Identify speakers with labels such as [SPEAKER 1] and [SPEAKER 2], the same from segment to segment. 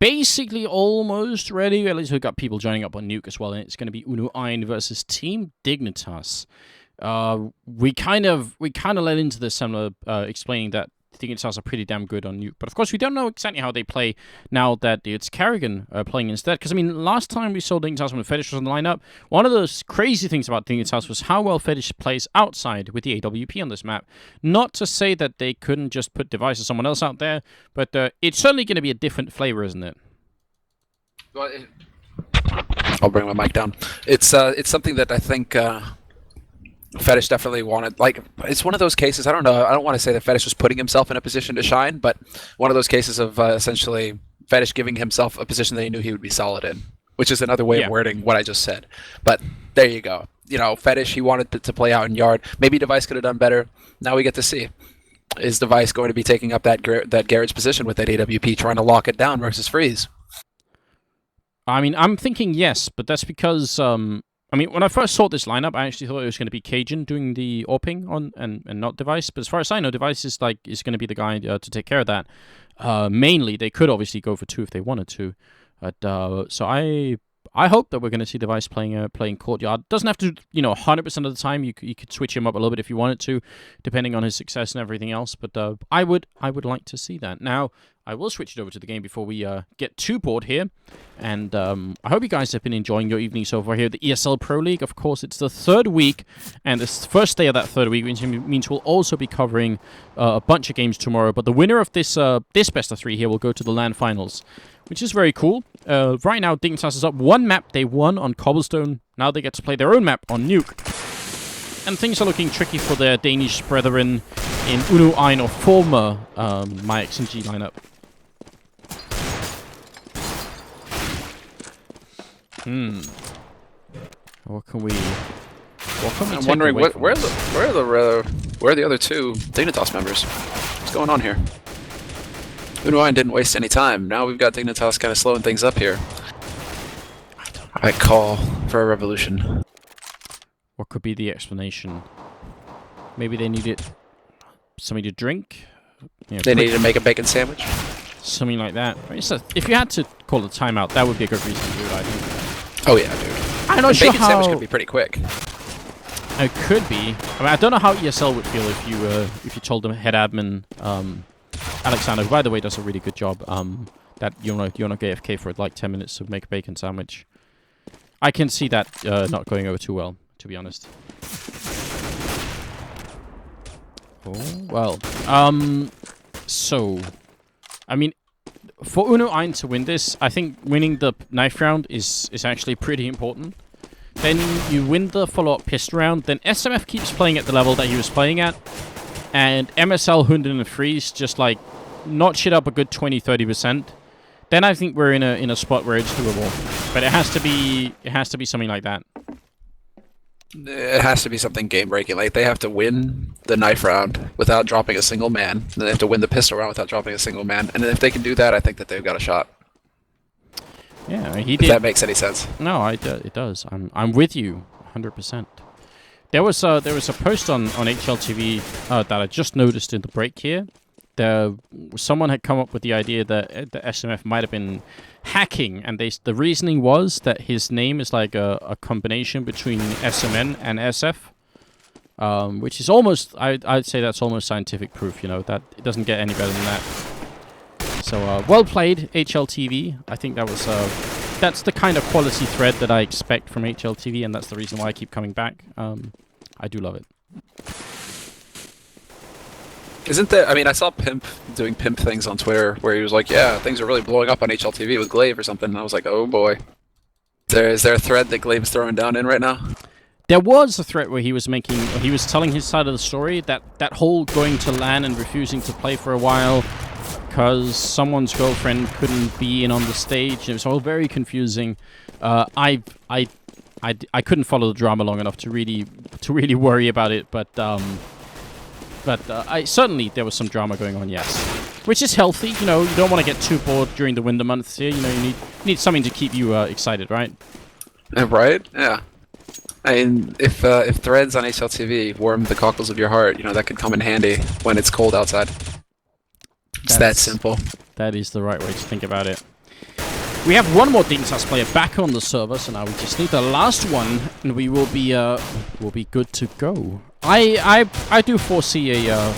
[SPEAKER 1] basically almost ready. At least we've got people joining up on Nuke as well, and it's going to be unu.AiN versus Team Dignitas. We kind of led into this similar, explaining that Dignitas are pretty damn good on Nuke, but of course we don't know exactly how they play now that it's Kerrigan playing instead. Because I mean, last time we saw Dignitas when Fetish was on the lineup, one of those crazy things about Dignitas was how well Fetish plays outside with the AWP on this map. Not to say that they couldn't just put Device or someone else out there, but it's certainly going to be a different flavor, isn't it?
[SPEAKER 2] Well, I'll bring my mic down. It's something that I think Fetish definitely wanted. Like, it's one of those cases, I don't know, I don't want to say that Fetish was putting himself in a position to shine, but one of those cases of essentially Fetish giving himself a position that he knew he would be solid in, which is another way of wording what I just said. But there you go. You know, Fetish, he wanted to play out in yard. Maybe Device could have done better. Now we get to see. Is Device going to be taking up that Garrett's position with that AWP, trying to lock it down versus Freeze?
[SPEAKER 1] I mean, I'm thinking yes, but that's because I mean, when I first saw this lineup, I actually thought it was going to be Cajun doing the AWPing on and not Device. But as far as I know, Device is going to be the guy to take care of that. Mainly, they could obviously go for 2 if they wanted to. But so I hope that we're going to see Device playing courtyard. Doesn't have to, 100% of the time. You could switch him up a little bit if you wanted to, depending on his success and everything else. But I would like to see that. Now, I will switch it over to the game before we get too bored here. And I hope you guys have been enjoying your evening so far here at the ESL Pro League. Of course, it's the 3rd week, and this first day of that 3rd week, which means we'll also be covering a bunch of games tomorrow. But the winner of this best of 3 here will go to the LAN finals, which is very cool. Right now, Dignitas is up 1 map. They won on Cobblestone. Now they get to play their own map on Nuke. And things are looking tricky for their Danish brethren in unu.AiN or former my XNG lineup. What can we
[SPEAKER 2] I'm wondering where are the other 2 Dignitas members? What's going on here? unu.AiN didn't waste any time. Now we've got Dignitas kind of slowing things up here. I call for a revolution.
[SPEAKER 1] What could be the explanation? Maybe they needed something to drink?
[SPEAKER 2] They needed to make a bacon sandwich?
[SPEAKER 1] Something like that. If you had to call a timeout, that would be a good reason to do it, I think.
[SPEAKER 2] Oh yeah, dude.
[SPEAKER 1] I'm not sure
[SPEAKER 2] bacon sandwich could be pretty quick.
[SPEAKER 1] It could be. I mean, I don't know how ESL would feel if you told them head admin Alexander, who by the way does a really good job, that you're not AFK for like 10 minutes to make a bacon sandwich. I can see that not going over too well, to be honest. Oh well. So, I mean, for unu.AiN to win this, I think winning the knife round is actually pretty important. Then you win the follow-up pistol round. Then SMF keeps playing at the level that he was playing at. And MSL, Hunden, and Freeze just like notch it up a good 20-30%. Then I think we're in a spot where it's doable. But it has to be something like that.
[SPEAKER 2] It has to be something game-breaking. Like, they have to win the knife round without dropping a single man. Then they have to win the pistol round without dropping a single man. And if they can do that, I think that they've got a shot.
[SPEAKER 1] Yeah, I mean, he did.
[SPEAKER 2] If that makes any sense.
[SPEAKER 1] No, it does. I'm with you, 100%. There was a post on HLTV that I just noticed in the break here. Someone had come up with the idea that the SMF might have been hacking, and the reasoning was that his name is like a combination between SMN and SF, which is almost, I'd say that's almost scientific proof, that it doesn't get any better than that. So, well played, HLTV. I think that's the kind of quality thread that I expect from HLTV, and that's the reason why I keep coming back. I do love it.
[SPEAKER 2] Isn't there, I mean, I saw Pimp doing Pimp things on Twitter where he was like, yeah, things are really blowing up on HLTV with Glaive or something, and I was like, oh boy. Is there a thread that Glaive is throwing down in right now?
[SPEAKER 1] There was a thread where he was telling his side of the story, that whole going to LAN and refusing to play for a while because someone's girlfriend couldn't be in on the stage. It was all very confusing. I couldn't follow the drama long enough to really worry about it, but certainly there was some drama going on, yes. Which is healthy, you don't want to get too bored during the winter months here. You need something to keep you excited, right?
[SPEAKER 2] Right? Yeah. I mean, if threads on HLTV warm the cockles of your heart, that could come in handy when it's cold outside. It's that simple.
[SPEAKER 1] That is the right way to think about it. We have one more Dignitas player back on the server, so now we just need the last one, and we will be good to go. I do foresee a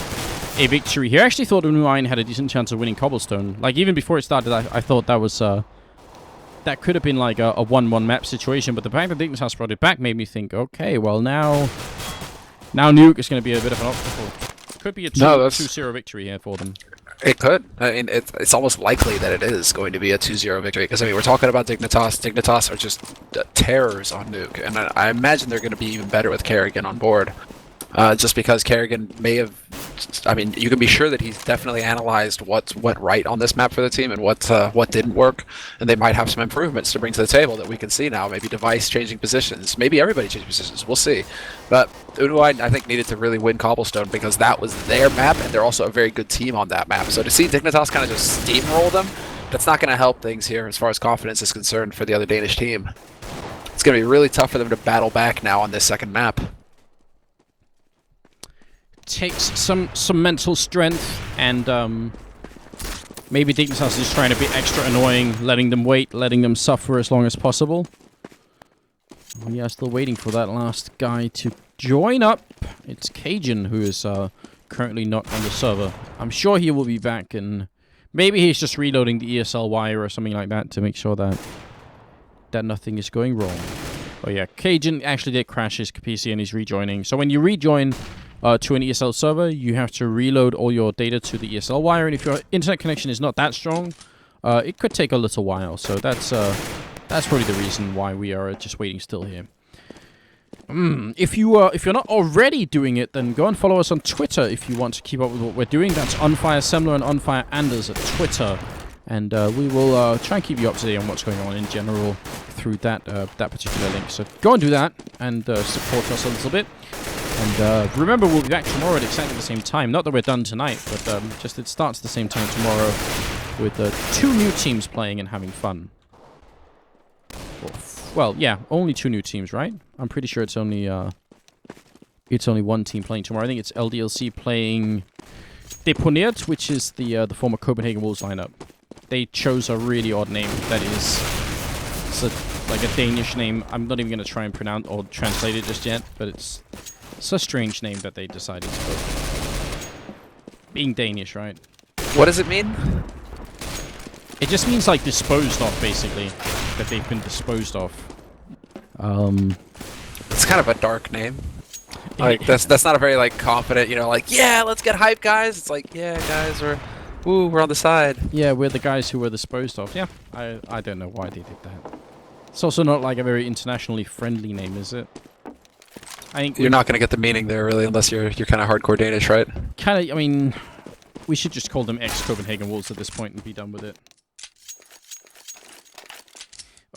[SPEAKER 1] victory here. I actually thought unu.AiN had a decent chance of winning Cobblestone. Like, even before it started, I thought that was that could have been like a 1-1 map situation, but the fact that Dignitas brought it back made me think, okay, well now Nuke is going to be a bit of an obstacle. Could be a 2-0 victory here for them.
[SPEAKER 2] It could. I mean, it's almost likely that it is going to be a 2-0 victory, because, I mean, we're talking about Dignitas. Dignitas are just terrors on Nuke, and I imagine they're going to be even better with Kerrigan on board. Just because Kerrigan may have... I mean, you can be sure that he's definitely analyzed what went right on this map for the team and what didn't work, and they might have some improvements to bring to the table that we can see now. Maybe Device changing positions, maybe everybody changing positions. We'll see. But unu.AiN, I think, needed to really win Cobblestone because that was their map, and they're also a very good team on that map. So to see Dignitas kind of just steamroll them, that's not going to help things here as far as confidence is concerned for the other Danish team. It's going to be really tough for them to battle back now on this second map.
[SPEAKER 1] Takes some mental strength, and maybe Dignitas is just trying to be extra annoying, letting them wait, letting them suffer as long as possible. We are still waiting for that last guy to join up. It's Cajun, who is currently not on the server. I'm sure he will be back, and maybe he's just reloading the ESL wire or something like that to make sure that nothing is going wrong. Oh yeah, Cajun actually did crash his PC and he's rejoining. So when you rejoin to an ESL server, you have to reload all your data to the ESL wire, and if your internet connection is not that strong, it could take a little while. So that's probably the reason why we are just waiting still here. If you're not already doing it, then go and follow us on Twitter if you want to keep up with what we're doing. That's OnFireSemmler and OnFireAnders at Twitter, and we will try and keep you up to date on what's going on in general through that particular link. So go and do that and support us a little bit. And remember, we'll be back tomorrow at exactly the same time. Not that we're done tonight, but just it starts at the same time tomorrow with 2 new teams playing and having fun. Well, yeah, only 2 new teams, right? I'm pretty sure it's only one team playing tomorrow. I think it's LDLC playing Deponert, which is the former Copenhagen Wolves lineup. They chose a really odd name. That is like a Danish name. I'm not even going to try and pronounce or translate it just yet, but it's a strange name that they decided to go. Being Danish, right?
[SPEAKER 2] What does it mean?
[SPEAKER 1] It just means like disposed of, basically. That they've been disposed of.
[SPEAKER 2] It's kind of a dark name. Like that's not a very like confident, you know, like, yeah, let's get hype, guys. It's like, yeah, guys, we're on the side.
[SPEAKER 1] Yeah, we're the guys who were disposed of. Yeah, I don't know why they did that. It's also not like a very internationally friendly name, is it? I think
[SPEAKER 2] you're not going to get the meaning there, really, unless you're kind of hardcore Danish, right?
[SPEAKER 1] Kind of. I mean, we should just call them ex-Copenhagen Wolves at this point and be done with it.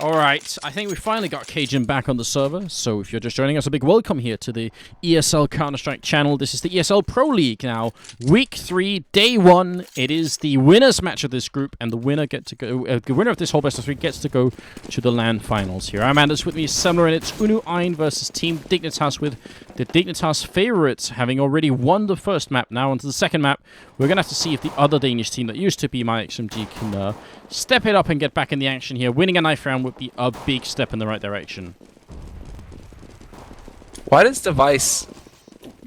[SPEAKER 1] Alright, I think we finally got Cajun back on the server, so if you're just joining us, a big welcome here to the ESL Counter-Strike channel. This is the ESL Pro League now. Week 3, Day 1. It is the winners match of this group, and the winner the winner of this whole best of 3 gets to go to the LAN finals here. I'm Anders, with me is Semmler, and it's unu.AiN versus Team Dignitas, with the Dignitas favorites having already won the first map. Now onto the second map. We're going to have to see if the other Danish team that used to be my XMG can step it up and get back in the action here. Winning a knife round would be a big step in the right direction.
[SPEAKER 2] Why does Device...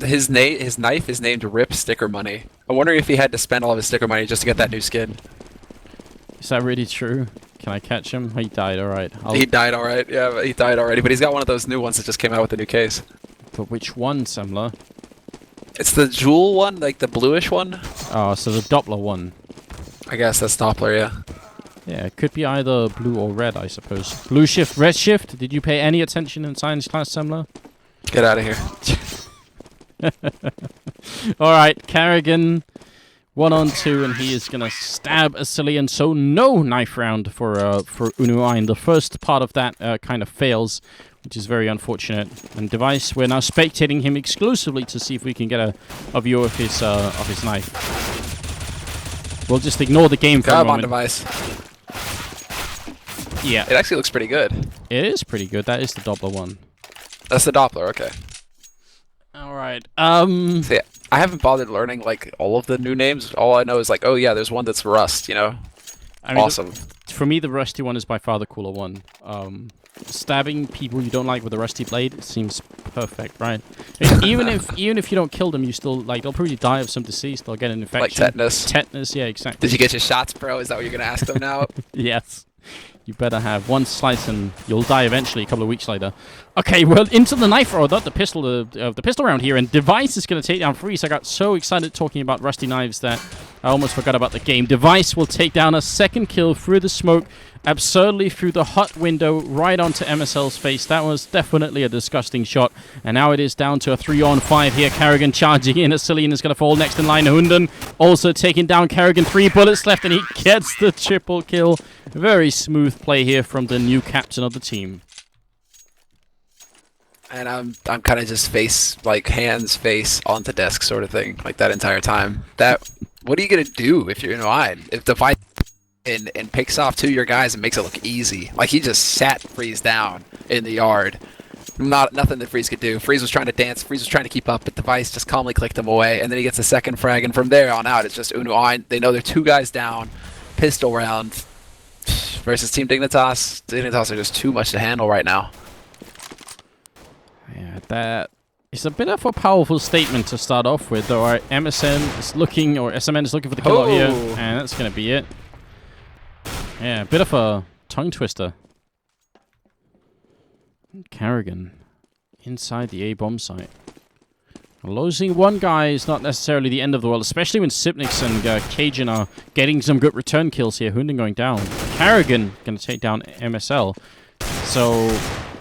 [SPEAKER 2] His knife is named Rip Sticker Money. I wonder if he had to spend all of his sticker money just to get that new skin.
[SPEAKER 1] Is that really true? Can I catch him? He died, alright.
[SPEAKER 2] He died alright, yeah, he died already, but he's got one of those new ones that just came out with the new case.
[SPEAKER 1] But which one, Semmler?
[SPEAKER 2] It's the jewel one, like the bluish one.
[SPEAKER 1] Oh, so the Doppler one.
[SPEAKER 2] I guess that's Doppler, yeah.
[SPEAKER 1] Yeah, it could be either blue or red, I suppose. Blue shift, red shift? Did you pay any attention in science class, Semmler?
[SPEAKER 2] Get out of here.
[SPEAKER 1] Alright, Kerrigan, 1-on-2, and he is going to stab Asilian, so no knife round for unu.AiN. The first part of that kind of fails, which is very unfortunate. And Device, we're now spectating him exclusively to see if we can get a view of his knife. We'll just ignore the game for a moment.
[SPEAKER 2] On Device.
[SPEAKER 1] Yeah.
[SPEAKER 2] It actually looks pretty good.
[SPEAKER 1] It is pretty good. That is the Doppler one.
[SPEAKER 2] That's the Doppler, okay.
[SPEAKER 1] Alright,
[SPEAKER 2] See, I haven't bothered learning, like, all of the new names. All I know is, like, oh yeah, there's one that's Rust, you know?
[SPEAKER 1] I mean,
[SPEAKER 2] awesome.
[SPEAKER 1] For me, the rusty one is by far the cooler one. Stabbing people you don't like with a rusty blade seems perfect, right? even if you don't kill them, you still like they'll probably die of some disease. They'll get an infection,
[SPEAKER 2] like tetanus.
[SPEAKER 1] Tetanus, yeah, exactly.
[SPEAKER 2] Did you get your shots, bro? Is that what you're gonna ask them now?
[SPEAKER 1] Yes. You better have one slice and you'll die eventually a couple of weeks later. Okay, well, into the knife round, not the pistol, the pistol round here, and Device is going to take down Freeze. I got so excited talking about rusty knives that I almost forgot about the game. Device will take down a second kill through the smoke, absurdly through the hut window, right onto MSL's face. That was definitely a disgusting shot. And now it is down to a 3-on-5 here. Karrigan charging in. Celine is going to fall next in line. Hunden also taking down Karrigan. 3 bullets left, and he gets the triple kill. Very smooth play here from the new captain of the team.
[SPEAKER 2] And I'm kind of just hands face onto desk sort of thing, like that entire time. What are you gonna do if you're unu.AiN? If Device and picks off 2 of your guys and makes it look easy, like he just sat Freeze down in the yard. Nothing that Freeze could do. Freeze was trying to dance. Freeze was trying to keep up, but Device just calmly clicked him away, and then he gets a second frag. And from there on out, it's just unu.AiN. They know they're 2 guys down. Pistol round versus Team Dignitas. Dignitas are just too much to handle right now.
[SPEAKER 1] Yeah, that is a bit of a powerful statement to start off with, though. Our MSN is looking, or SMN is looking for the kill out here, and that's going to be it. Yeah, a bit of a tongue twister. Karrigan inside the A-bomb site. Losing one guy is not necessarily the end of the world, especially when Sipnix and Cajun are getting some good return kills here. Hunden going down. Karrigan going to take down MSL. So,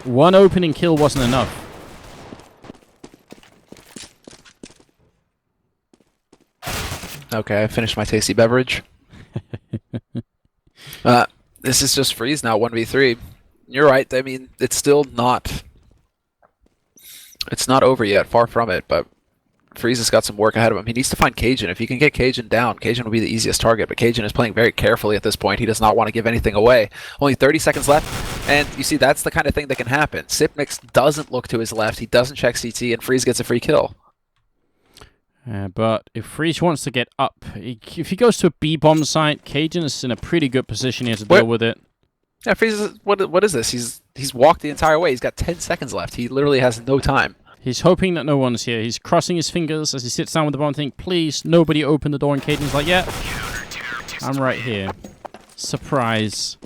[SPEAKER 1] one opening kill wasn't enough.
[SPEAKER 2] Okay, I finished my tasty beverage. This is just Freeze now, 1v3. You're right. I mean, it's still not... It's not over yet, far from it, but Freeze has got some work ahead of him. He needs to find Cajun. If he can get Cajun down, Cajun will be the easiest target, but Cajun is playing very carefully at this point. He does not want to give anything away. Only 30 seconds left, and you see, that's the kind of thing that can happen. Sipnix doesn't look to his left, he doesn't check CT, and Freeze gets a free kill.
[SPEAKER 1] But if Freeze wants to get up, if he goes to a B-bomb site, Cajun is in a pretty good position here to deal with it.
[SPEAKER 2] Yeah, Freeze is, what is this? He's walked the entire way. He's got 10 seconds left. He literally has no time.
[SPEAKER 1] He's hoping that no one's here. He's crossing his fingers as he sits down with the bomb, thinking, please, nobody open the door. And Cajun's like, yeah, I'm right here. Surprise.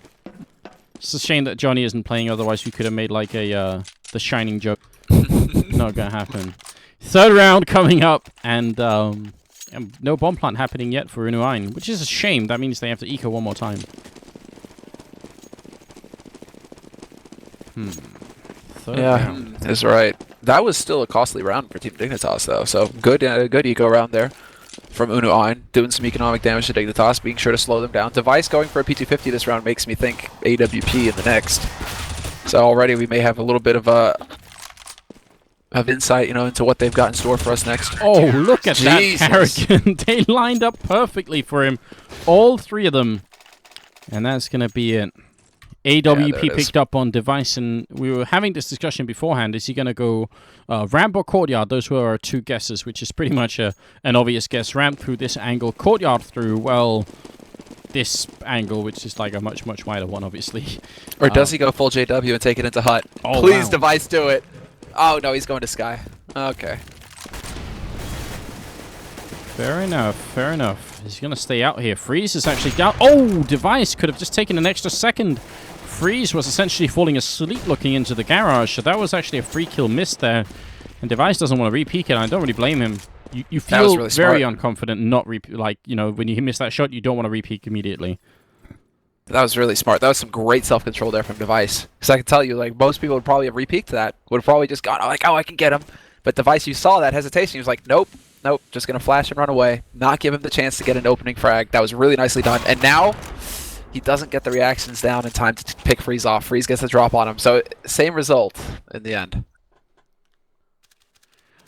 [SPEAKER 1] It's a shame that Johnny isn't playing, otherwise we could have made like a The Shining joke. Not gonna happen. Third round coming up, and no bomb plant happening yet for unu.AiN, which is a shame. That means they have to eco one more time. Third round.
[SPEAKER 2] That's right. That was still a costly round for Team Dignitas, though. So good eco round there from unu.AiN, doing some economic damage to Dignitas, being sure to slow them down. Device going for a P250 this round makes me think AWP in the next. So already we may have a little bit of insight, into what they've got in store for us next.
[SPEAKER 1] Oh, look at that Karrigan. They lined up perfectly for him. All 3 of them. And that's going to be it. AWP picked up on Device, and we were having this discussion beforehand. Is he going to go ramp or courtyard? Those were our 2 guesses, which is pretty much an obvious guess. Ramp through this angle, courtyard through, well, this angle, which is like a much, much wider one, obviously.
[SPEAKER 2] Or does he go full JW and take it into hut?
[SPEAKER 1] Oh,
[SPEAKER 2] please,
[SPEAKER 1] wow.
[SPEAKER 2] Device, do it. Oh, no, he's going to Sky. Okay.
[SPEAKER 1] Fair enough, fair enough. He's going to stay out here. Freeze is actually down. Oh, Device could have just taken an extra second. Freeze was essentially falling asleep looking into the garage, so that was actually a free kill miss there. And Device doesn't want to re-peek it. I don't really blame him. You feel
[SPEAKER 2] really
[SPEAKER 1] very
[SPEAKER 2] smart.
[SPEAKER 1] unconfident, not when you miss that shot, you don't want to re-peek immediately.
[SPEAKER 2] That was really smart. That was some great self-control there from Device. Because I can tell you, like, most people would probably have re-peeked that. Would have probably just gone, oh, I can get him. But Device, you saw that hesitation. He was like, nope, just going to flash and run away. Not give him the chance to get an opening frag. That was really nicely done. And now, he doesn't get the reactions down in time to pick Freeze off. Freeze gets the drop on him. So, same result in the end.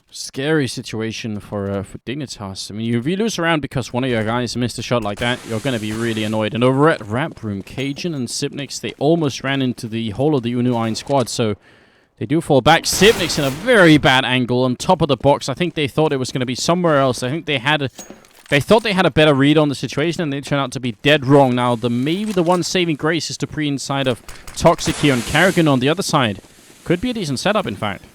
[SPEAKER 1] Scary situation for Dignitas. I mean, if you lose a round because one of your guys missed a shot like that, you're going to be really annoyed. And over at Ramp Room, Cajun and Sipnix, they almost ran into the whole of the unu.AiN squad, so they do fall back. Sipnix in a very bad angle on top of the box. I think they thought it was going to be somewhere else. I think they had They thought they had a better read on the situation, and they turned out to be dead wrong. Now, maybe the one saving grace is dupreeh inside of Toxic here, and karrigan on the other side. Could be a decent setup, in fact.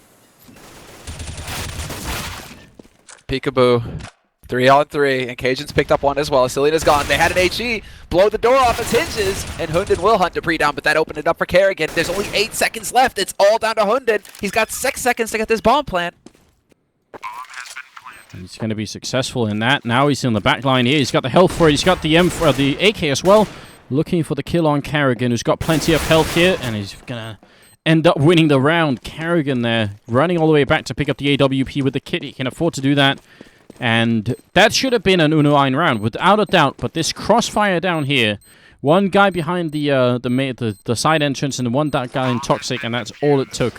[SPEAKER 2] Peekaboo. 3-on-3, and Cajun's picked up one as well. Selena's gone. They had an HE. Blow the door off its hinges, and Hunden will hunt dupreeh down, but that opened it up for karrigan. There's only 8 seconds left. It's all down to Hunden. He's got 6 seconds to get this bomb plant.
[SPEAKER 1] He's going to be successful in that. Now he's in the back line here. He's got the health for it. He's got the the AK as well. Looking for the kill on karrigan, who's got plenty of health here, and he's going to end up winning the round. karrigan there, running all the way back to pick up the AWP with the kit. He can afford to do that. And that should have been an unu.AiN round, without a doubt. But this crossfire down here, one guy behind the side entrance and one guy in Toxic, and that's all it took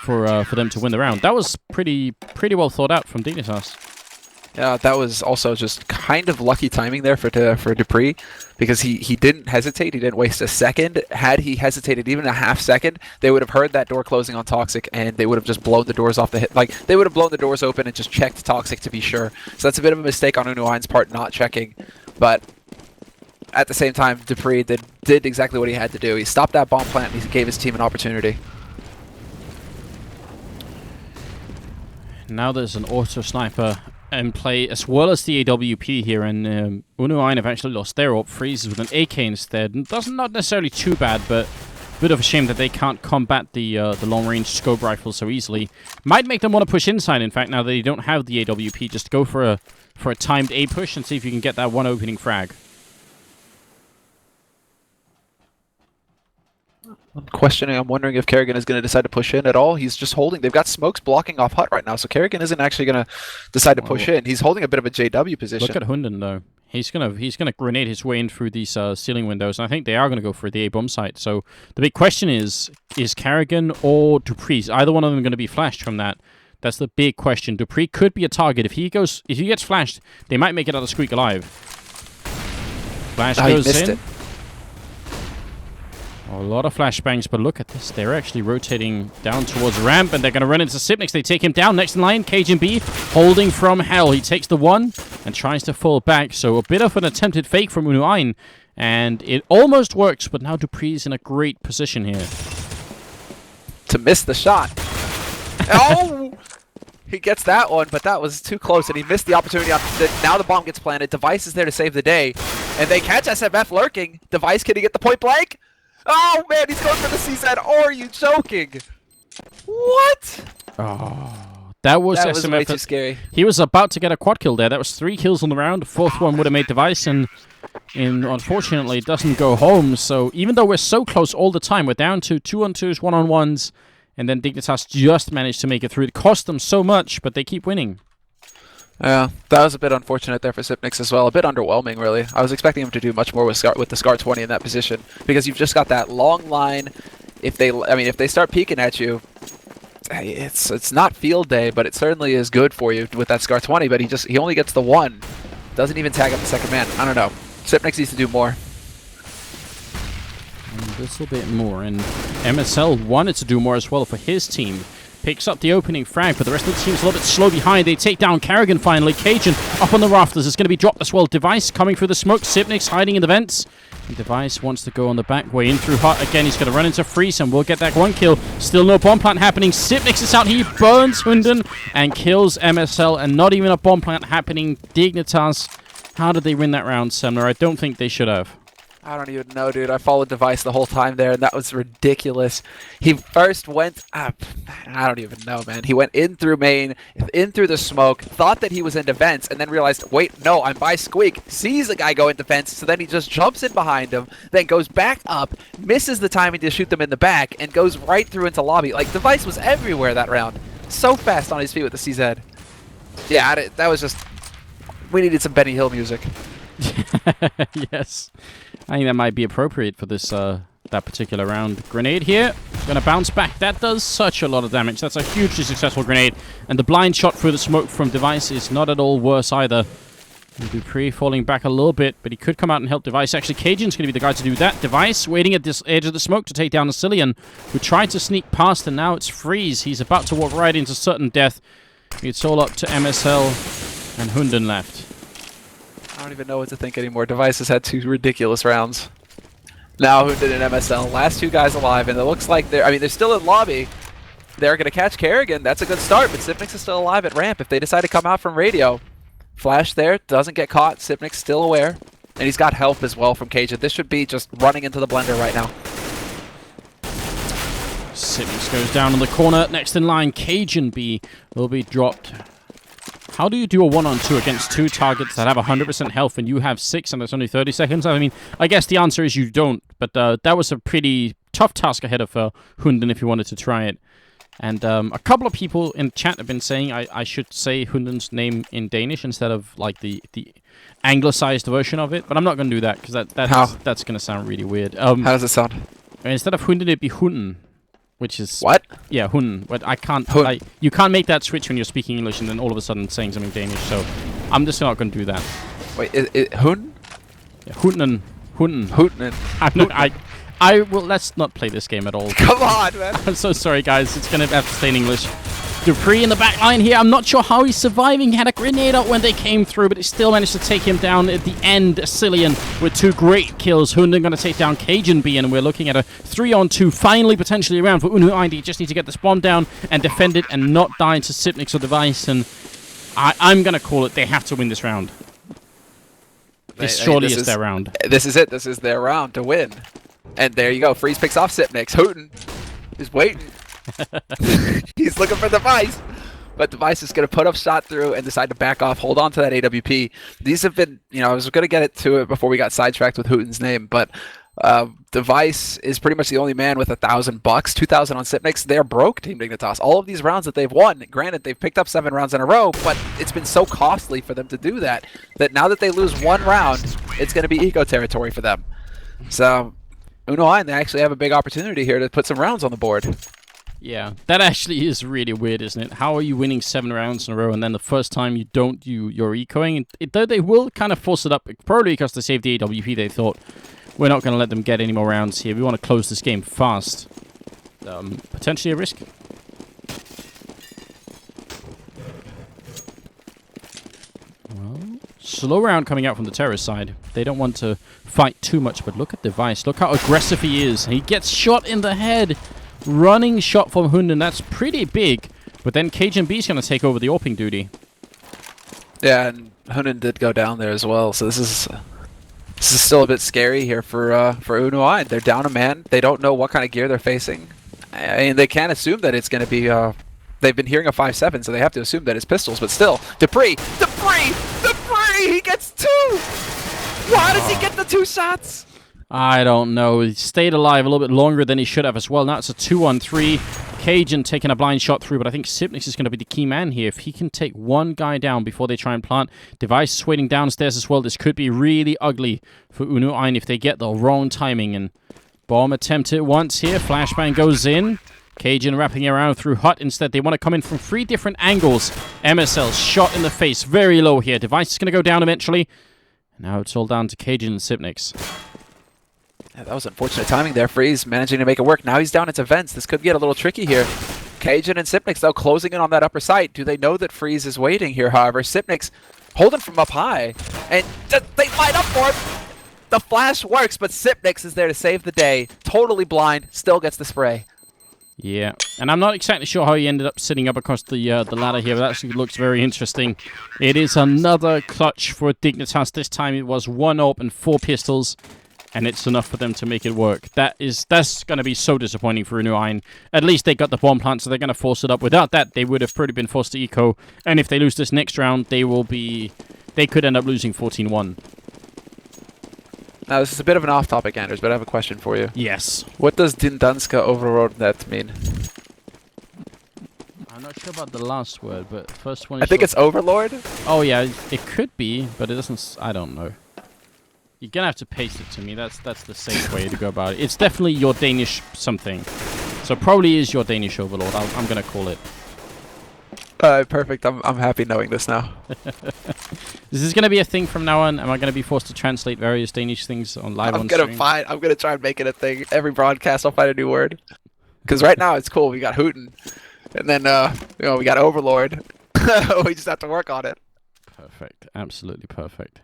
[SPEAKER 1] for them to win the round. That was pretty well thought out from Dignitas.
[SPEAKER 2] Yeah, that was also just kind of lucky timing there for dupreeh, because he didn't hesitate. He didn't waste a second. Had he hesitated even a half second, they would have heard that door closing on Toxic, and they would have just blown the doors off the hit. Like, they would have blown the doors open and just checked Toxic to be sure. So that's a bit of a mistake on unu.AiN's part, not checking. But at the same time, dupreeh did exactly what he had to do. He stopped that bomb plant, and he gave his team an opportunity.
[SPEAKER 1] Now there's an auto sniper in play, as well as the AWP here, and unu.AiN have actually lost their AWP. Freezes with an AK instead. Not necessarily too bad, but a bit of a shame that they can't combat the long-range scope rifle so easily. Might make them want to push inside, in fact, now that they don't have the AWP. Just go for a timed A push and see if you can get that one opening frag.
[SPEAKER 2] I'm wondering if karrigan is going to decide to push in at all. He's just holding. They've got smokes blocking off hut right now, so karrigan isn't actually going to decide to push in. He's holding a bit of a JW position.
[SPEAKER 1] Look at Hunden though. He's gonna grenade his way in through these ceiling windows, and I think they are gonna go for the A bomb site. So the big question is karrigan or dupreeh? Either one of them going to be flashed from that? That's the big question. dupreeh could be a target. If he gets flashed, they might make it out of Squeak alive. Flash goes in.
[SPEAKER 2] It.
[SPEAKER 1] A lot of flashbangs, but look at this. They're actually rotating down towards ramp, and they're going to run into Xyp9x. They take him down. Next in line, cajunB, holding from hell. He takes the one and tries to fall back. So a bit of an attempted fake from unu.AiN, and it almost works, but now dupreeh's in a great position here.
[SPEAKER 2] To miss the shot. Oh! He gets that one, but that was too close, and he missed the opportunity. Now the bomb gets planted. Device is there to save the day, and they catch SMF lurking. Device, can he get the point blank? Oh man, he's going for the CZ. Or are you joking? What?
[SPEAKER 1] Oh, that was SMF.
[SPEAKER 2] Way too scary.
[SPEAKER 1] He was about to get a quad kill there. That was 3 kills on the round. The 4th one would have made Device, and unfortunately it doesn't go home. So even though we're so close all the time, we're down to 2-on-2s, 1-on-1s, and then Dignitas just managed to make it through. It cost them so much, but they keep winning.
[SPEAKER 2] Yeah, that was a bit unfortunate there for Xyp9x as well. A bit underwhelming, really. I was expecting him to do much more with the Scar 20 in that position, because you've just got that long line. If they start peeking at you, it's not field day, but it certainly is good for you with that Scar 20. But he only gets the one, doesn't even tag up the second man. I don't know. Xyp9x needs to do more.
[SPEAKER 1] A little bit more, and MSL wanted to do more as well for his team. Picks up the opening frag, but the rest of the team's a little bit slow behind. They take down karrigan finally. Cajun up on the rafters. It's going to be dropped as well. Device coming through the smoke. Xyp9x hiding in the vents. And Device wants to go on the back way in through hut. Again, he's going to run into Freeze, and we'll get that one kill. Still no bomb plant happening. Xyp9x is out. He burns Hunden and kills MSL, and not even a bomb plant happening. Dignitas, how did they win that round, Semler? I don't think they should have.
[SPEAKER 2] I don't even know, dude. I followed Device the whole time there, and that was ridiculous. He first went up. I don't even know, man. He went in through main, in through the smoke, thought that he was in defense, and then realized, wait, no, I'm by Squeak. Sees the guy go in defense, so then he just jumps in behind him, then goes back up, misses the timing to shoot them in the back, and goes right through into lobby. Like, Device was everywhere that round. So fast on his feet with the CZ. Yeah, that was just... We needed some Benny Hill music.
[SPEAKER 1] Yes. I think that might be appropriate for this that particular round. Grenade here. Gonna bounce back. That does such a lot of damage. That's a hugely successful grenade. And the blind shot through the smoke from Device is not at all worse either. And dupreeh falling back a little bit, but he could come out and help Device. Actually, Cajun's going to be the guy to do that. Device waiting at this edge of the smoke to take down Asilian, who tried to sneak past, and now it's Freeze. He's about to walk right into certain death. It's all up to MSL and Hunden left.
[SPEAKER 2] I don't even know what to think anymore. Device has had 2 ridiculous rounds. Now who did an MSL? Last 2 guys alive, and it looks like they're still in lobby. They're going to catch Kerrigan. That's a good start, but Sipnix is still alive at ramp. If they decide to come out from radio, Flash there, doesn't get caught. Sipnix still aware, and he's got help as well from Cajun. This should be just running into the blender right now.
[SPEAKER 1] Sipnix goes down in the corner. Next in line, Cajun B will be dropped. How do you do a 1-on-2 against 2 targets that have 100% health and you have 6 and it's only 30 seconds? I mean, I guess the answer is you don't, but that was a pretty tough task ahead of Hunden if you wanted to try it. And a couple of people in chat have been saying I should say Hunden's name in Danish instead of like the anglicized version of it, but I'm not going to do that because that's going to sound really weird.
[SPEAKER 2] How does it sound?
[SPEAKER 1] Instead of Hunden, it'd be Hunden. Which is
[SPEAKER 2] what?
[SPEAKER 1] Yeah, Hun. But I can't. You can't make that switch when you're speaking English and then all of a sudden saying something Danish. So I'm just not going to do that.
[SPEAKER 2] Wait, Hun?
[SPEAKER 1] Yeah, Hunden. I will. Let's not play this game at all.
[SPEAKER 2] Come on, man.
[SPEAKER 1] I'm so sorry, guys. It's gonna have to stay in English. Dupree in the back line here. I'm not sure how he's surviving. He had a grenade out when they came through, but he still managed to take him down at the end. Cillian with 2 great kills. Hunden going to take down Cajun B, and we're looking at a 3-on-2 finally potentially around for unu.AiN. Just need to get this bomb down and defend it and not die to Sipnix or Device, and I'm going to call it. They have to win this round. This surely is their round.
[SPEAKER 2] This is it. This is their round to win. And there you go. Freeze picks off Sipnix. Hunden is waiting. He's looking for Device, but Device is going to put up shot through and decide to back off, hold on to that AWP. These have been, I was going to get to it before we got sidetracked with Huten's name, but Device is pretty much the only man with $1,000, 2,000 on Sipnix. They're broke, Team Dignitas. All of these rounds that they've won, granted, they've picked up 7 rounds in a row, but it's been so costly for them to do that, that now that they lose 1 round, it's going to be eco territory for them. So, unu.AiN, they actually have a big opportunity here to put some rounds on the board.
[SPEAKER 1] Yeah, that actually is really weird, isn't it? How are you winning 7 rounds in a row, and then the first time you don't, you're ecoing? Though they will kind of force it up, probably because they saved the AWP. They thought, we're not going to let them get any more rounds here. We want to close this game fast. Potentially a risk. Well, slow round coming out from the terrorist side. They don't want to fight too much, but look at Device. Look how aggressive he is. He gets shot in the head. Running shot from Hunden, that's pretty big. But then Cajun B is going to take over the AWPing duty.
[SPEAKER 2] Yeah, and Hunden did go down there as well, so this is still a bit scary here for unu.AiN. They're down a man. They don't know what kind of gear they're facing. And they can't assume that it's going to be... they've been hearing a 5-7, so they have to assume that it's pistols. But still, Dupree! He gets 2! Why does he get the 2 shots?
[SPEAKER 1] I don't know. He stayed alive a little bit longer than he should have as well. Now it's a 2-on-3. Cajun taking a blind shot through, but I think Sipnix is going to be the key man here. If he can take 1 guy down before they try and plant. Device is waiting downstairs as well. This could be really ugly for unu.AiN if they get the wrong timing. And bomb attempted once here. Flashbang goes in. Cajun wrapping around through Hut instead. They want to come in from 3 different angles. MSL shot in the face. Very low here. Device is going to go down eventually. Now it's all down to Cajun and Sipnix.
[SPEAKER 2] Yeah, that was unfortunate timing there. Freeze managing to make it work. Now he's down into vents. This could get a little tricky here. Cajun and Sipnix, though, closing in on that upper site. Do they know that Freeze is waiting here, however? Sipnix holding from up high. And they line up for him. The flash works, but Sipnix is there to save the day. Totally blind. Still gets the spray.
[SPEAKER 1] Yeah, and I'm not exactly sure how he ended up sitting up across the ladder here, but that actually looks very interesting. It is another clutch for Dignitas. This time it was 1 AWP and 4 pistols. And it's enough for them to make it work. That's going to be so disappointing for unu.AiN. At least they got the bomb plant, so they're going to force it up. Without that, they would have probably been forced to eco. And if they lose this next round, they could end up losing 14-1.
[SPEAKER 2] Now, this is a bit of an off-topic, Anders, but I have a question for you.
[SPEAKER 1] Yes.
[SPEAKER 2] What does Din Danska Overlord mean?
[SPEAKER 1] I'm not sure about the last word, but the first one is...
[SPEAKER 2] I think it's Overlord?
[SPEAKER 1] Oh, yeah, it could be, but it doesn't... I don't know. You're going to have to paste it to me. That's the safe way to go about it. It's definitely your Danish something. So probably is your Danish Overlord. I'm going to call it.
[SPEAKER 2] Perfect. I'm happy knowing this now.
[SPEAKER 1] Is this going to be a thing from now on? Am I going to be forced to translate various Danish things on live on stream?
[SPEAKER 2] I'm going to try and make it a thing. Every broadcast I'll find a new word. Because right now it's cool. We got Huten. And then, we got Overlord. We just have to work on it.
[SPEAKER 1] Perfect. Absolutely perfect.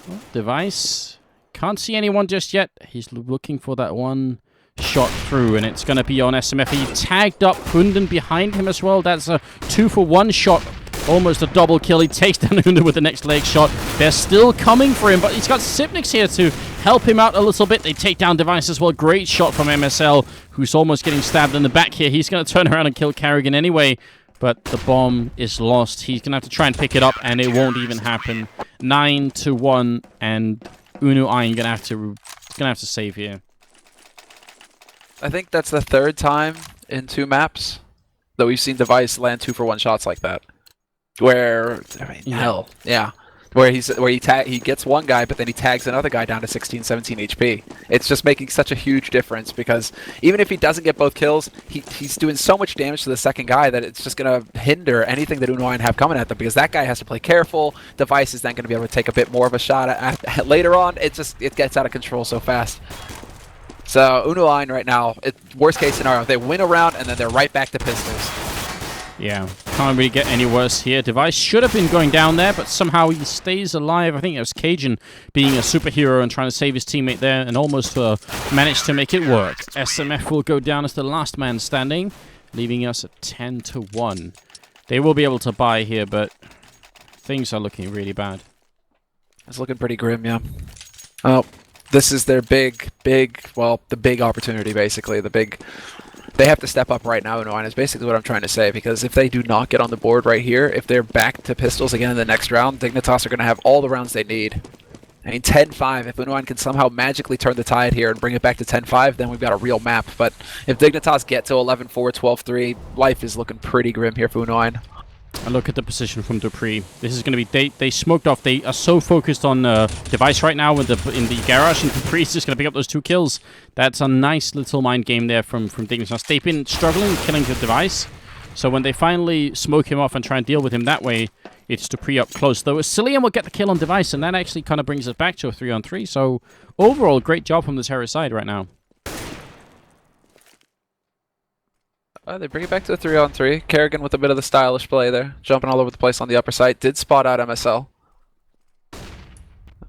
[SPEAKER 1] Well, Device can't see anyone just yet. He's looking for that one shot through, and it's going to be on SMF. He tagged up Hunden behind him as well. That's a 2-for-1 shot. Almost a double kill. He takes down Hunden with the next leg shot. They're still coming for him, but he's got Sipnix here to help him out a little bit. They take down Device as well. Great shot from MSL, who's almost getting stabbed in the back here. He's going to turn around and kill Carrigan anyway, but the bomb is lost. He's going to have to try and pick it up, and it won't even happen. 9-1, and unu.AiN gonna have to save here.
[SPEAKER 2] I think that's the third time in 2 maps that we've seen Device land 2-for-1 shots like that. Where, I mean, hell, yeah. Where he gets one guy, but then he tags another guy down to 16, 17 HP. It's just making such a huge difference, because even if he doesn't get both kills, he's doing so much damage to the second guy that it's just going to hinder anything that unu.AiN have coming at them, because that guy has to play careful. Device is then going to be able to take a bit more of a shot at later on. It gets out of control so fast. So unu.AiN right now, worst case scenario, they win a round and then they're right back to pistols.
[SPEAKER 1] Yeah, can't really get any worse here. Device should have been going down there, but somehow he stays alive. I think it was Cajun being a superhero and trying to save his teammate there, and almost managed to make it work. SMF will go down as the last man standing, leaving us at 10-1. They will be able to buy here, but things are looking really bad.
[SPEAKER 2] It's looking pretty grim, yeah. Oh, this is their the big opportunity, basically. They have to step up right now, unu.AiN is basically what I'm trying to say, because if they do not get on the board right here, if they're back to pistols again in the next round, Dignitas are going to have all the rounds they need. I mean, 10-5, if unu.AiN can somehow magically turn the tide here and bring it back to 10-5, then we've got a real map. But if Dignitas get to 11-4, 12-3, life is looking pretty grim here for unu.AiN.
[SPEAKER 1] And look at the position from dupreeh. This is going to be... They smoked off. They are so focused on Device right now in the garage, and dupreeh is just going to pick up those 2 kills. That's a nice little mind game there from Dignitas. They've been struggling killing the Device, so when they finally smoke him off and try and deal with him that way, it's dupreeh up close. Though Cillian will get the kill on Device, and that actually kind of brings us back to a 3-on-3. So overall, great job from the Terror side right now.
[SPEAKER 2] They bring it back to the 3-on-3. Carrigan with a bit of the stylish play there. Jumping all over the place on the upper side. Did spot out MSL.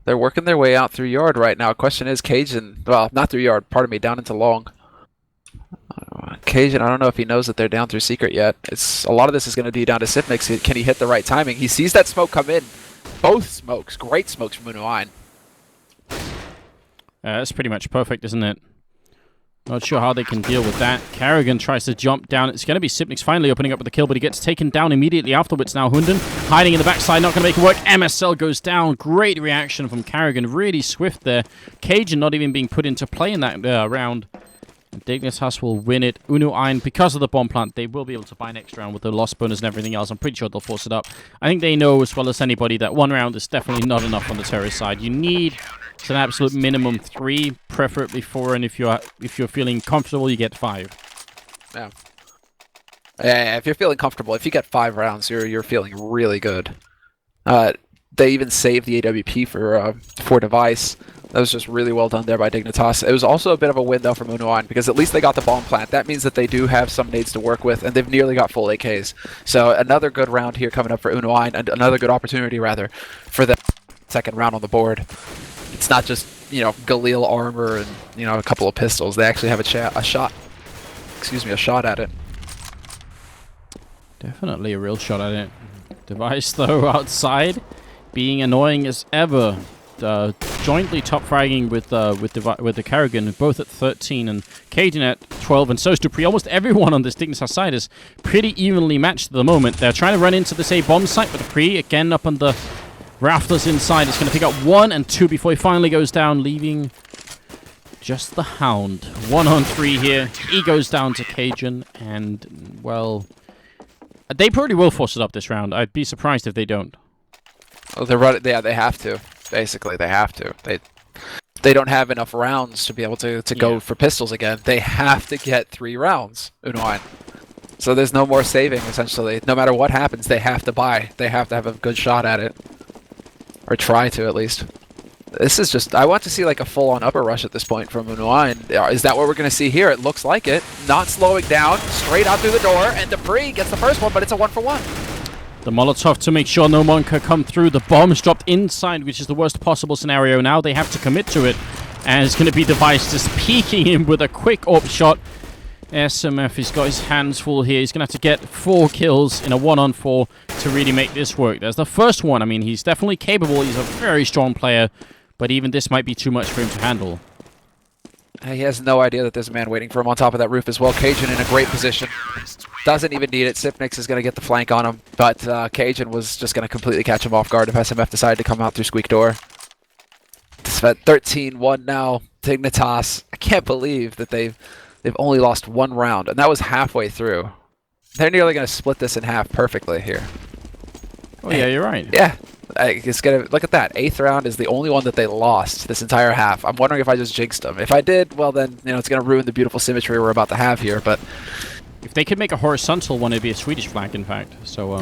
[SPEAKER 2] They're working their way out through yard right now. Question is, Cajun... Well, not through yard. Pardon me, down into long. Cajun, I don't know if he knows that they're down through secret yet. A lot of this is going to be down to Sipnix. Can he hit the right timing? He sees that smoke come in. Both smokes. Great smokes from unu.AiN.
[SPEAKER 1] That's pretty much perfect, isn't it? Not sure how they can deal with that. Carrigan tries to jump down. It's going to be Sipnix finally opening up with the kill, but he gets taken down immediately afterwards. Now Hunden hiding in the backside, not going to make it work. MSL goes down. Great reaction from Carrigan. Really swift there. Cajun not even being put into play in that round. Dignitas will win it. unu.AiN, because of the bomb plant, they will be able to buy next round with the loss bonus and everything else. I'm pretty sure they'll force it up. I think they know as well as anybody that 1 round is definitely not enough on the terrorist side. You need an absolute minimum 3, preferably 4, and if you're feeling comfortable, you get 5.
[SPEAKER 2] Yeah. Yeah, if you're feeling comfortable, if you get 5 rounds, you're feeling really good. They even saved the AWP for Device. That was just really well done there by Dignitas. It was also a bit of a win, though, from unu.AiN, because at least they got the bomb plant. That means that they do have some nades to work with, and they've nearly got full AKs. So another good round here coming up for unu.AiN, and another good opportunity, rather, for the second round on the board. It's not just, Galil armor and, a couple of pistols. They actually have a shot at it.
[SPEAKER 1] Definitely a real shot at it. Device, though, outside, being annoying as ever. Jointly top fragging with the Carrigan, both at 13 and Cajun at 12, and so is dupreeh. Almost everyone on this Dignitas side is pretty evenly matched at the moment. They're trying to run into this A bomb site, but dupreeh again up on the rafters inside is going to pick up 1 and 2 before he finally goes down, leaving just the Hound. 1-on-3 here. He goes down to Cajun, and well, they probably will force it up this round. I'd be surprised if they don't.
[SPEAKER 2] Oh, they're running. Yeah, they have to. Basically, they have to. They don't have enough rounds to be able to go for pistols again. They have to get 3 rounds, unu.AiN. So there's no more saving, essentially. No matter what happens, they have to buy. They have to have a good shot at it. Or try to, at least. This is just... I want to see, like, a full-on upper rush at this point from unu.AiN. Is that what we're going to see here? It looks like it. Not slowing down. Straight out through the door. And dupreeh gets the first one, but it's a 1-for-1.
[SPEAKER 1] The Molotov to make sure no one can come through. The bomb's dropped inside, which is the worst possible scenario. Now they have to commit to it. And it's going to be Device just peeking him with a quick AWP shot. SMF, he's got his hands full here. He's going to have to get 4 kills in a 1-on-4 to really make this work. There's the first one. I mean, he's definitely capable. He's a very strong player. But even this might be too much for him to handle.
[SPEAKER 2] He has no idea that there's a man waiting for him on top of that roof as well. Cajun in a great position. Doesn't even need it. Sipnix is going to get the flank on him. But Cajun was just going to completely catch him off guard if SMF decided to come out through Squeak Door. It's at 13-1 now. Dignitas. I can't believe that they've only lost 1 round. And that was halfway through. They're nearly going to split this in half perfectly here.
[SPEAKER 1] Oh, yeah, you're right.
[SPEAKER 2] Yeah. It's gonna look at that. 8th round is the only one that they lost this entire half. I'm wondering if I just jinxed them. If I did, well then, you know, it's gonna ruin the beautiful symmetry we're about to have here. But
[SPEAKER 1] if they could make a horizontal one, it'd be a Swedish flag, in fact. So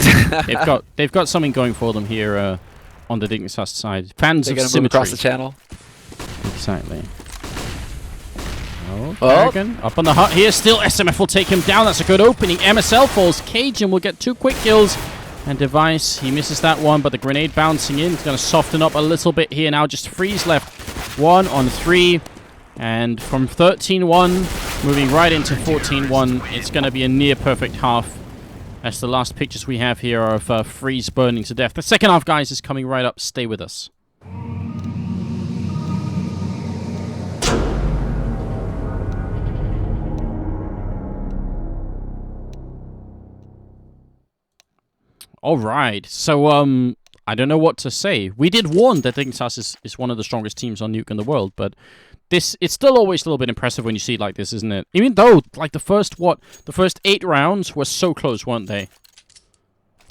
[SPEAKER 1] they've got something going for them here on the Dignitas side. Fans of symmetry.
[SPEAKER 2] Move across the channel.
[SPEAKER 1] Exactly. Oh, Kerrigan up on the hut here. Still, SMF will take him down. That's a good opening. MSL falls. Cajun will get 2 quick kills. And Device, he misses that one, but the grenade bouncing in. It's going to soften up a little bit here now. Just Freeze left. 1 on 3. And from 13-1, moving right into 14-1, it's going to be a near-perfect half. As the last pictures we have here are of Freeze burning to death. The second half, guys, is coming right up. Stay with us. All right, so I don't know what to say. We did warn that Dignitas is one of the strongest teams on Nuke in the world, but it's still always a little bit impressive when you see it like this, isn't it? Even though, like, the first 8 rounds were so close, weren't they?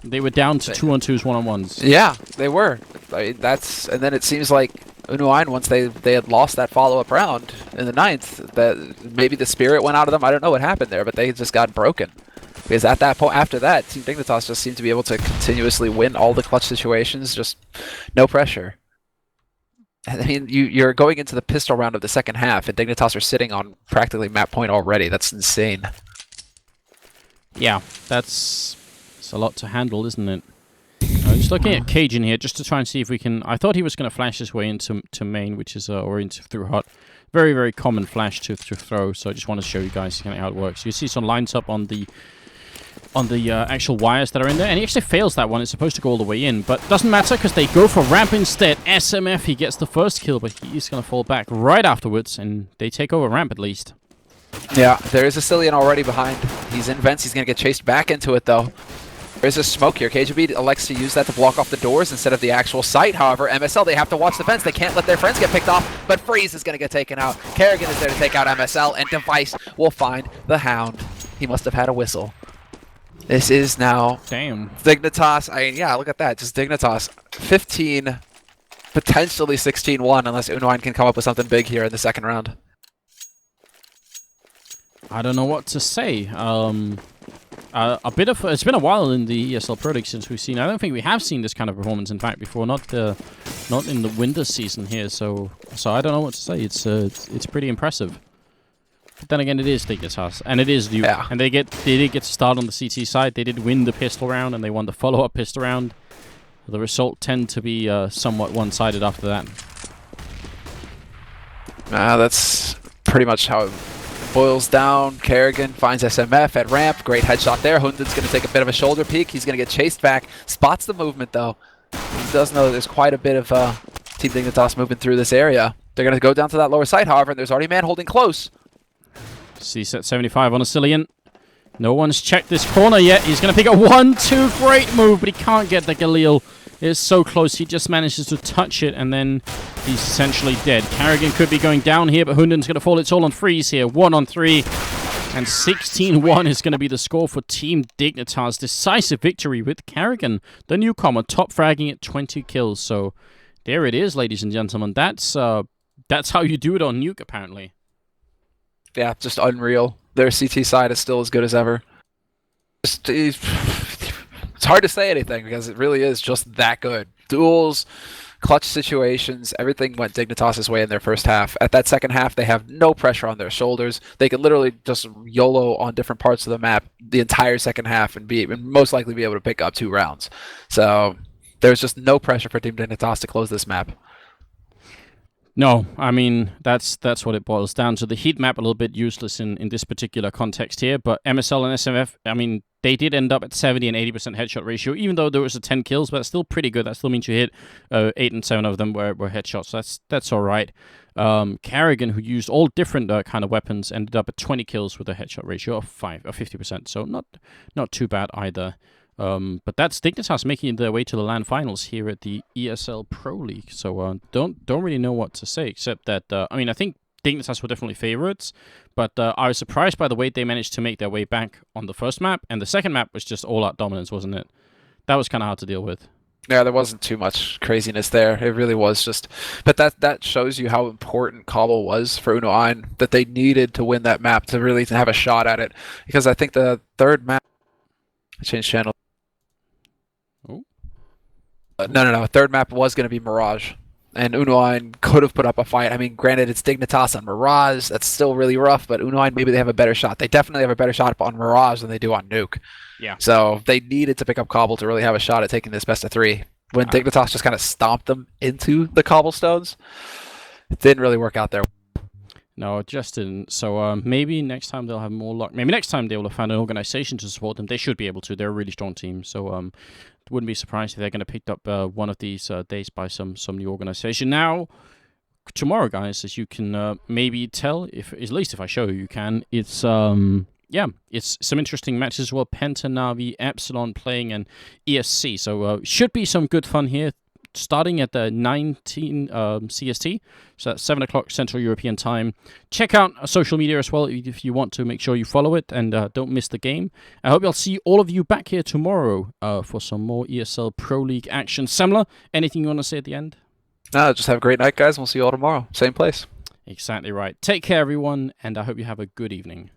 [SPEAKER 1] They were down to 2-on-2s, 1-on-1s.
[SPEAKER 2] Yeah, they were. I mean, and then it seems like unu.AiN, once they had lost that follow-up round in the 9th, that maybe the spirit went out of them. I don't know what happened there, but they just got broken. Because at that point, after that, Team Dignitas just seemed to be able to continuously win all the clutch situations, just no pressure. I mean, you're going into the pistol round of the second half, and Dignitas are sitting on practically map point already. That's insane.
[SPEAKER 1] Yeah, it's a lot to handle, isn't it? I'm just looking at Cajun here, just to try and see if we can... I thought he was going to flash his way into main, which is or into through hot. Very, very common flash to throw. So I just want to show you guys kind of how it works. You see some lines up on the actual wires that are in there, and he actually fails that one. It's supposed to go all the way in, but doesn't matter because they go for ramp instead. SMF, he gets the first kill, but he's going to fall back right afterwards, and they take over ramp at least.
[SPEAKER 2] Yeah, there is a Cillian already behind. He's in vents. He's going to get chased back into it, though. There's a smoke here. KGB elects to use that to block off the doors instead of the actual site. However, MSL, they have to watch the fence. They can't let their friends get picked off, but Freeze is going to get taken out. Kerrigan is there to take out MSL, and Device will find the Hound. He must have had a whistle. This is now Dignitas. I mean, yeah, look at that. Just Dignitas. 15, potentially 16-1, unless unu.AiN can come up with something big here in the second round.
[SPEAKER 1] I don't know what to say. It's been a while in the ESL Pro League since we've seen. I don't think we have seen this kind of performance, in fact, before. Not in the winter season here. So I don't know what to say. It's pretty impressive. But then again, it is Dignitas, and it is Nuke. Yeah. And they did get to start on the CT side. They did win the pistol round, and they won the follow-up pistol round. The result tend to be somewhat one-sided after that.
[SPEAKER 2] That's pretty much how it boils down. Kerrigan finds SMF at ramp. Great headshot there. Hunden's going to take a bit of a shoulder peek. He's going to get chased back. Spots the movement, though. He does know there's quite a bit of Team Dignitas moving through this area. They're going to go down to that lower side, however, and there's already a man holding close.
[SPEAKER 1] C-set 75 on a Cillian. No one's checked this corner yet. He's going to pick a 1-2. Great move, but he can't get the Galil. It's so close. He just manages to touch it, and then he's essentially dead. Kerrigan could be going down here, but Hunden's going to fall. It's all on Freeze here. 1 on 3. And 16-1 is going to be the score for Team Dignitas. Decisive victory with Kerrigan, the newcomer, top fragging at 20 kills. So there it is, ladies and gentlemen. That's how you do it on Nuke, apparently.
[SPEAKER 2] Yeah, just unreal. Their CT side is still as good as ever. It's hard to say anything because it really is just that good. Duels, clutch situations, everything went Dignitas' way in their first half. At that second half, they have no pressure on their shoulders. They could literally just YOLO on different parts of the map the entire second half and most likely be able to pick up 2 rounds. So there's just no pressure for Team Dignitas to close this map.
[SPEAKER 1] No, I mean, that's what it boils down to. The heat map a little bit useless in this particular context here, but MSL and SMF, I mean, they did end up at 70 and 80% headshot ratio, even though there was a 10 kills, but that's still pretty good. That still means you hit 8 and 7 of them were headshots. That's all right. Carrigan, who used all different kind of weapons, ended up at 20 kills with a headshot ratio of 50%, so not too bad either. But that's Dignitas making their way to the LAN finals here at the ESL Pro League. So don't really know what to say, except that I mean, I think Dignitas were definitely favorites, but I was surprised by the way they managed to make their way back on the first map, and the second map was just all-out dominance, wasn't it? That was kind of hard to deal with.
[SPEAKER 2] Yeah, there wasn't too much craziness there. It really was just, but that shows you how important Cobble was for unu.AiN, that they needed to win that map to really have a shot at it, because I think the third map, I changed channel. No. Third map was going to be Mirage. And unu.AiN could have put up a fight. I mean, granted, it's Dignitas on Mirage. That's still really rough, but unu.AiN, maybe they have a better shot. They definitely have a better shot on Mirage than they do on Nuke.
[SPEAKER 1] Yeah.
[SPEAKER 2] So they needed to pick up Cobble to really have a shot at taking this best of 3. When Dignitas just kind of stomped them into the cobblestones, it didn't really work out there.
[SPEAKER 1] No, it just didn't. So maybe next time they'll have more luck. Maybe next time they will find an organization to support them. They should be able to. They're a really strong team. So wouldn't be surprised if they're going to pick up one of these days by some new organization. Now, tomorrow, guys, as you can maybe tell, at least if I show you can, it's it's some interesting matches as well. Penta, Navi, Epsilon playing, and ESC. So should be some good fun here. Starting at the 19 CST, so that's 7 o'clock Central European Time. Check out social media as well if you want to. Make sure you follow it and don't miss the game. I hope I'll see all of you back here tomorrow for some more ESL Pro League action. Semler, anything you want to say at the end?
[SPEAKER 2] No, just have a great night, guys. We'll see you all tomorrow. Same place.
[SPEAKER 1] Exactly right. Take care, everyone, and I hope you have a good evening.